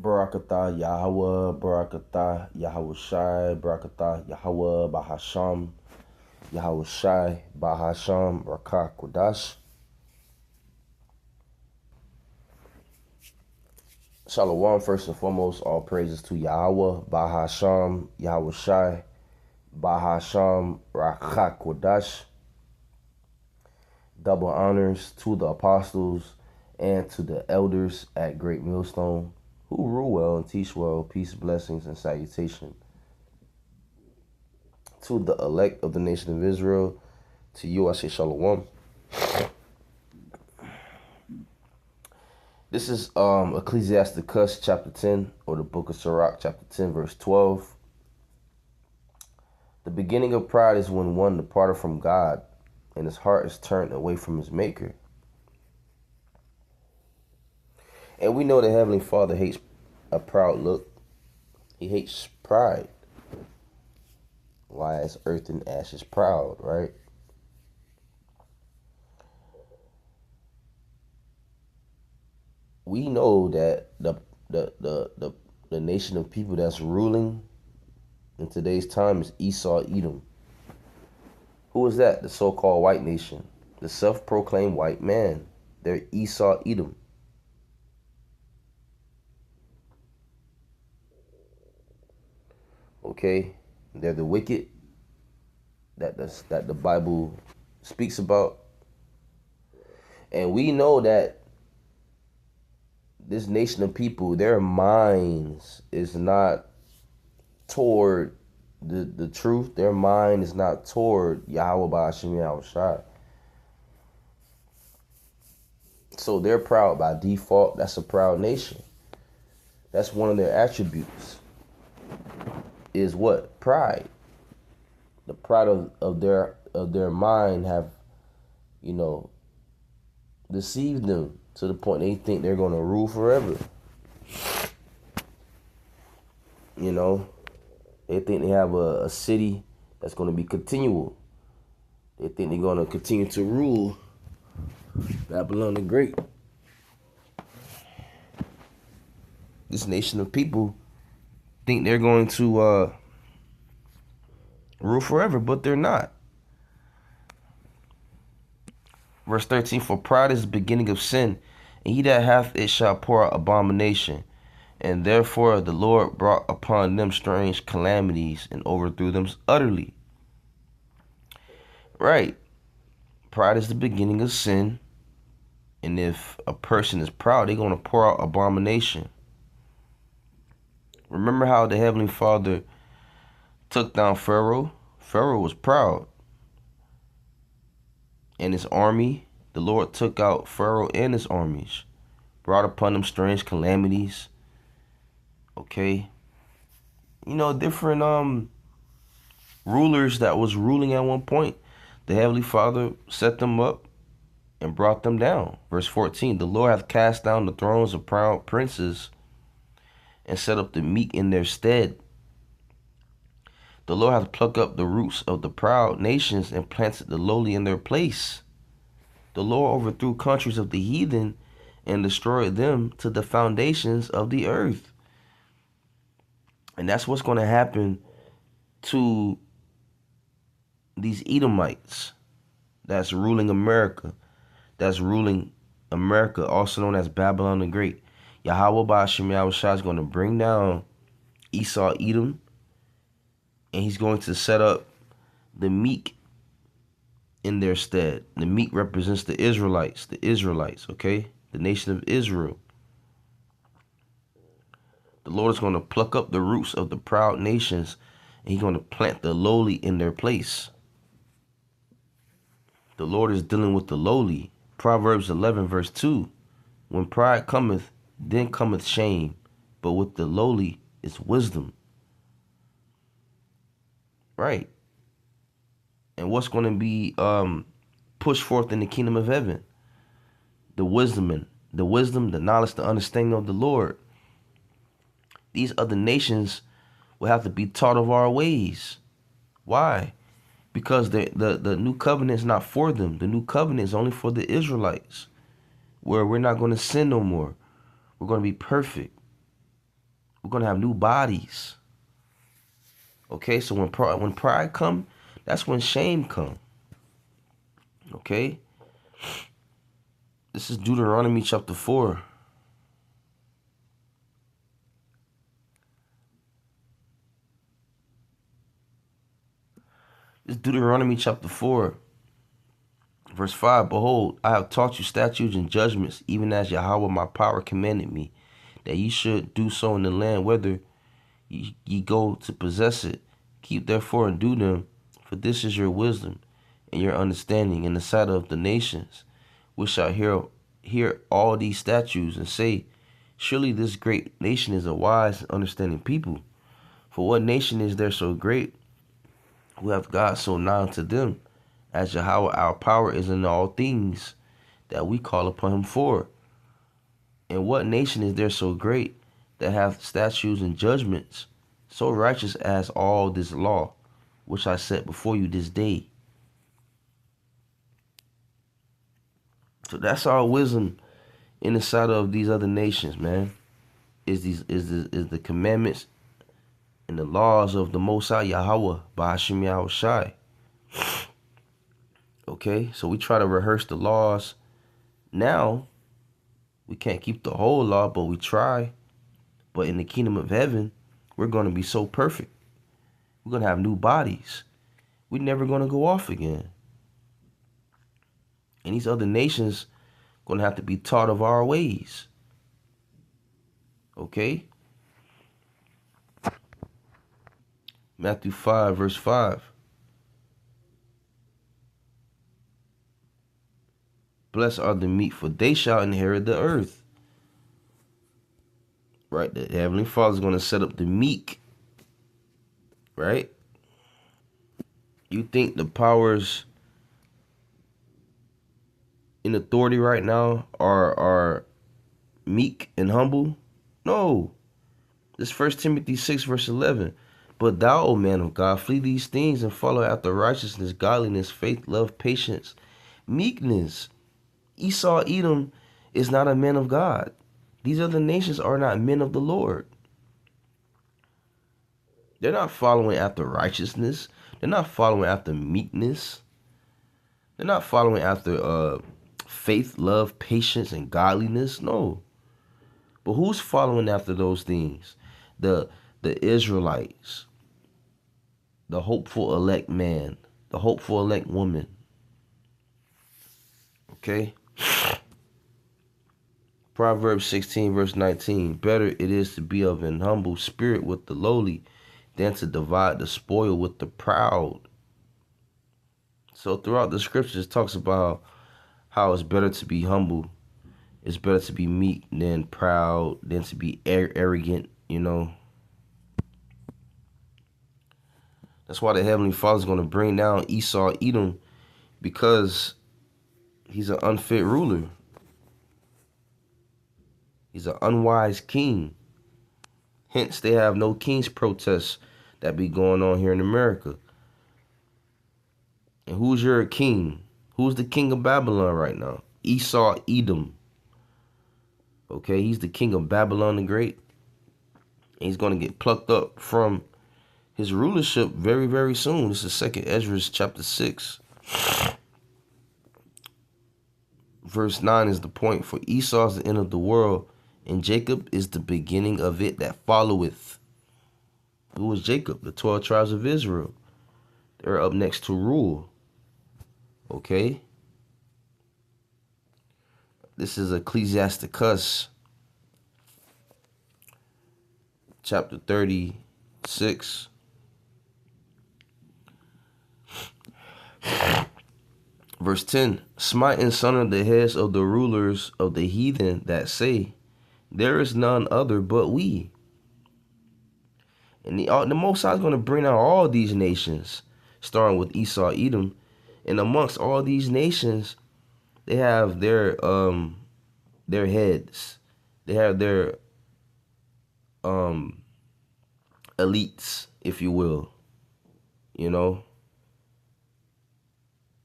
Barakatah Yahweh, Barakatah Yahweh Shai, Barakatah Yahweh Bahasham, Yahweh Shai, Bahasham, Rakah Kodash. Shalom, first and foremost, all praises to Yahweh, Bahasham, Yahweh Shai, Bahasham, Rakah Kodash. Double honors to the apostles and to the elders at Great Millstone who rule well and teach well. Peace, blessings, and salutation to the elect of the nation of Israel. To you I say shalom. This is Ecclesiasticus chapter 10, or the book of Sirach chapter 10 verse 12. The beginning of pride is when one departed from God and his heart is turned away from his maker. And we know the Heavenly Father hates a proud look. He hates pride. Why is earth and ashes proud, right? We know that the nation of people that's ruling in today's time is Esau, Edom. Who is that? The so-called white nation, the self-proclaimed white man. They're Esau, Edom. Okay, they're the wicked that the Bible speaks about, and we know that this nation of people, their minds is not toward the truth. Their mind is not toward Yahweh Ba'ashem Yahweh Shai. So they're proud by default. That's a proud nation. That's one of their attributes. Is what? Pride. The pride of their mind have, deceived them to the point they think they're gonna rule forever. They think they have a city that's gonna be continual. They think they're gonna continue to rule Babylon the Great. This nation of people think they're going to rule forever, but they're not. Verse 13, for pride is the beginning of sin, and he that hath it shall pour out abomination. And therefore the Lord brought upon them strange calamities and overthrew them utterly. Right. Pride is the beginning of sin. And if a person is proud, they're going to pour out abomination. Remember how the Heavenly Father took down Pharaoh? Pharaoh was proud. And his army, the Lord took out Pharaoh and his armies, brought upon them strange calamities. Okay. Different rulers that was ruling at one point. The Heavenly Father set them up and brought them down. Verse 14, the Lord hath cast down the thrones of proud princes and set up the meek in their stead. The Lord hath plucked up the roots of the proud nations and planted the lowly in their place. The Lord overthrew countries of the heathen and destroyed them to the foundations of the earth. And that's what's going to happen to these Edomites that's ruling America. Also known as Babylon the Great. Yahweh Ba'ashem Yahweh Shai is going to bring down Esau, Edom, and he's going to set up the meek in their stead. The meek represents the Israelites, okay? The nation of Israel. The Lord is going to pluck up the roots of the proud nations, and he's going to plant the lowly in their place. The Lord is dealing with the lowly. Proverbs 11 verse 2. When pride cometh, then cometh shame, but with the lowly is wisdom. Right. And what's going to be pushed forth in the kingdom of heaven? The wisdom, the knowledge, the understanding of the Lord. These other nations will have to be taught of our ways. Why? Because the new covenant is not for them. The new covenant is only for the Israelites, where we're not going to sin no more. We're going to be perfect. We're gonna have new bodies. Okay, so when pride come, that's when shame come. Okay, this is Deuteronomy chapter 4. This is Deuteronomy chapter 4, verse 5. Behold, I have taught you statutes and judgments, even as Yahweh my power commanded me, that ye should do so in the land whither ye go to possess it. Keep therefore and do them, for this is your wisdom and your understanding in the sight of the nations, which shall hear all these statutes and say, surely this great nation is a wise and understanding people. For what nation is there so great, who hath God so nigh unto them, as Yahweh our power is in all things that we call upon him for? And what nation is there so great, that hath statutes and judgments, so righteous as all this law, which I set before you this day? So that's our wisdom in the sight of these other nations, man. Is the commandments and the laws of the Most High Yahweh by Hashem Yahweh Shai. Okay, so we try to rehearse the laws now. We can't keep the whole law, but we try. But in the kingdom of heaven, we're going to be so perfect. We're going to have new bodies. We're never going to go off again. And these other nations going to have to be taught of our ways. Okay? Matthew 5, verse 5. Blessed are the meek, for they shall inherit the earth. Right? The Heavenly Father is going to set up the meek. Right? You think the powers in authority right now are meek and humble? No. This 1 Timothy 6, verse 11. But thou, O man of God, flee these things and follow after righteousness, godliness, faith, love, patience, meekness. Esau, Edom is not a man of God. These other nations are not men of the Lord. They're not following after righteousness. They're not following after meekness. They're not following after faith, love, patience, and godliness. No. But who's following after those things? The Israelites, the hopeful elect man, the hopeful elect woman. Okay? Proverbs 16, verse 19. Better it is to be of an humble spirit with the lowly than to divide the spoil with the proud. So throughout the scriptures, it talks about how it's better to be humble. It's better to be meek than proud, than to be arrogant, you know. That's why the Heavenly Father is going to bring down Esau, Edom, because he's an unfit ruler. He's an unwise king. Hence, they have no king's protests that be going on here in America. And who's your king? Who's the king of Babylon right now? Esau, Edom. Okay, he's the king of Babylon the Great. And he's going to get plucked up from his rulership very, very soon. This is 2nd Ezra chapter 6. Verse 9 is the point. For Esau is the end of the world, and Jacob is the beginning of it that followeth. Who was Jacob? The 12 tribes of Israel. They're up next to rule. Okay? This is Ecclesiasticus chapter 36. Verse 10. Smite and sunder the heads of the rulers of the heathen that say, there is none other but we. And the Most High is going to bring out all these nations, starting with Esau, Edom. And amongst all these nations, they have their heads. They have their elites, if you will. You know,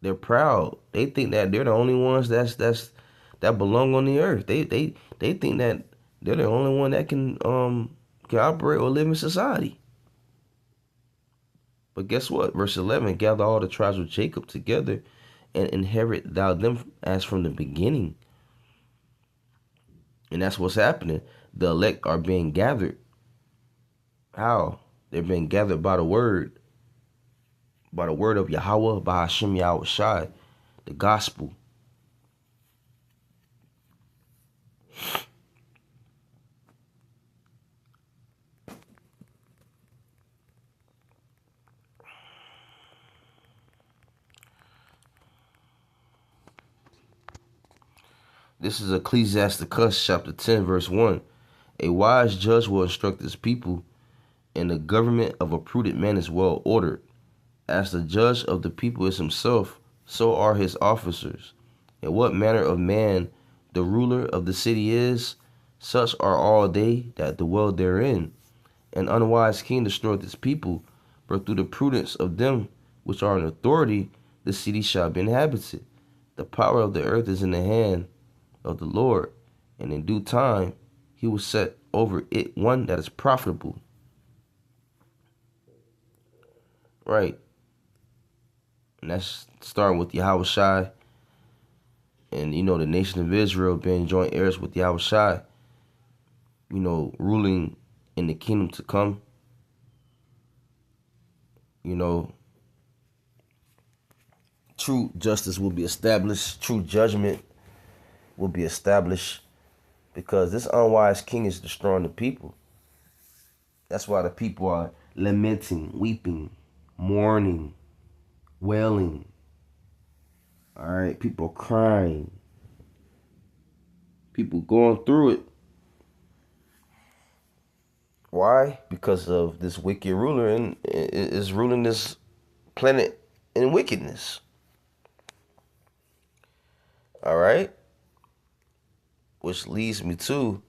they're proud. They think that they're the only ones that belong on the earth. They think that they're the only one that can can operate or live in society. But guess what? Verse 11, gather all the tribes of Jacob together and inherit thou them as from the beginning. And that's what's happening. The elect are being gathered. How? They're being gathered by the word of Yahweh, by Hashem Yahweh Shai, the gospel. This is Ecclesiasticus chapter 10, verse 1. A wise judge will instruct his people, and the government of a prudent man is well ordered. As the judge of the people is himself, so are his officers. And what manner of man the ruler of the city is, such are all they that dwell therein. An unwise king destroyeth his people, but through the prudence of them which are in authority, the city shall be inhabited. The power of the earth is in the hand of the Lord, and in due time he will set over it one that is profitable. Right. And that's starting with Yahweh Shai. And, the nation of Israel being joint heirs with Yahweh Shai, ruling in the kingdom to come. True justice will be established. True judgment will be established, because this unwise king is destroying the people. That's why the people are lamenting, weeping, mourning, wailing. All right, people crying. People going through it. Why? Because of this wicked ruler and is ruling this planet in wickedness. All right? Which leads me to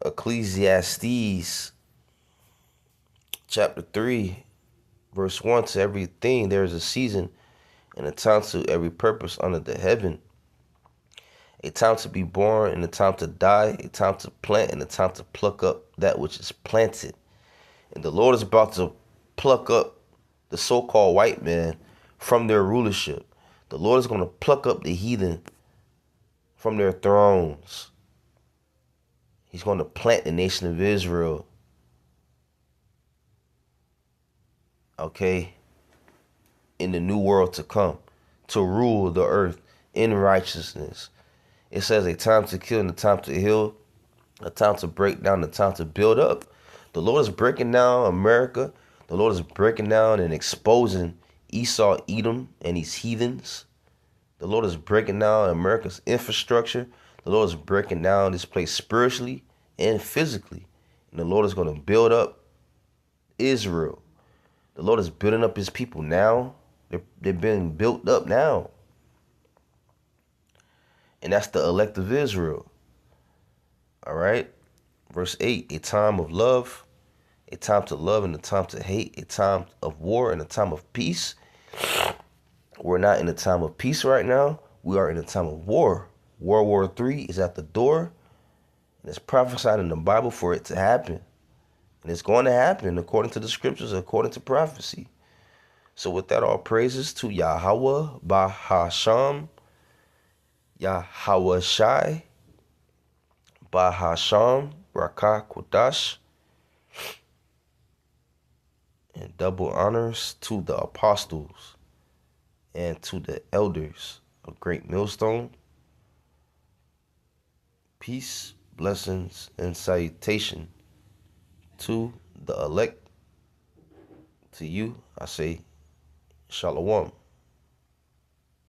Ecclesiastes chapter 3, verse 1. To everything there is a season and a time to every purpose under the heaven. A time to be born and a time to die, a time to plant and a time to pluck up that which is planted. And the Lord is about to pluck up the so-called white man from their rulership. The Lord is going to pluck up the heathen from their thrones. He's going to plant the nation of Israel. Okay? In the new world to come, to rule the earth in righteousness. It says a time to kill and a time to heal, a time to break down, a time to build up. The Lord is breaking down America. The Lord is breaking down and exposing Esau, Edom, and these heathens. The Lord is breaking down America's infrastructure. The Lord is breaking down this place spiritually and physically. And the Lord is going to build up Israel. The Lord is building up his people now. They're being built up now. And that's the elect of Israel. All right. Verse 8, a time of love, a time to love and a time to hate, a time of war and a time of peace. We're not in a time of peace right now. We are in a time of war. World War III is at the door. And it's prophesied in the Bible for it to happen. And it's going to happen according to the scriptures, according to prophecy. So with that, all praises to Yahweh, Bahasham, Yahweh Shai, Bahasham, Rakah Kodash, and double honors to the apostles and to the elders of Great Millstone. Peace, blessings, and salutation to the elect. To you, I say, Shalom.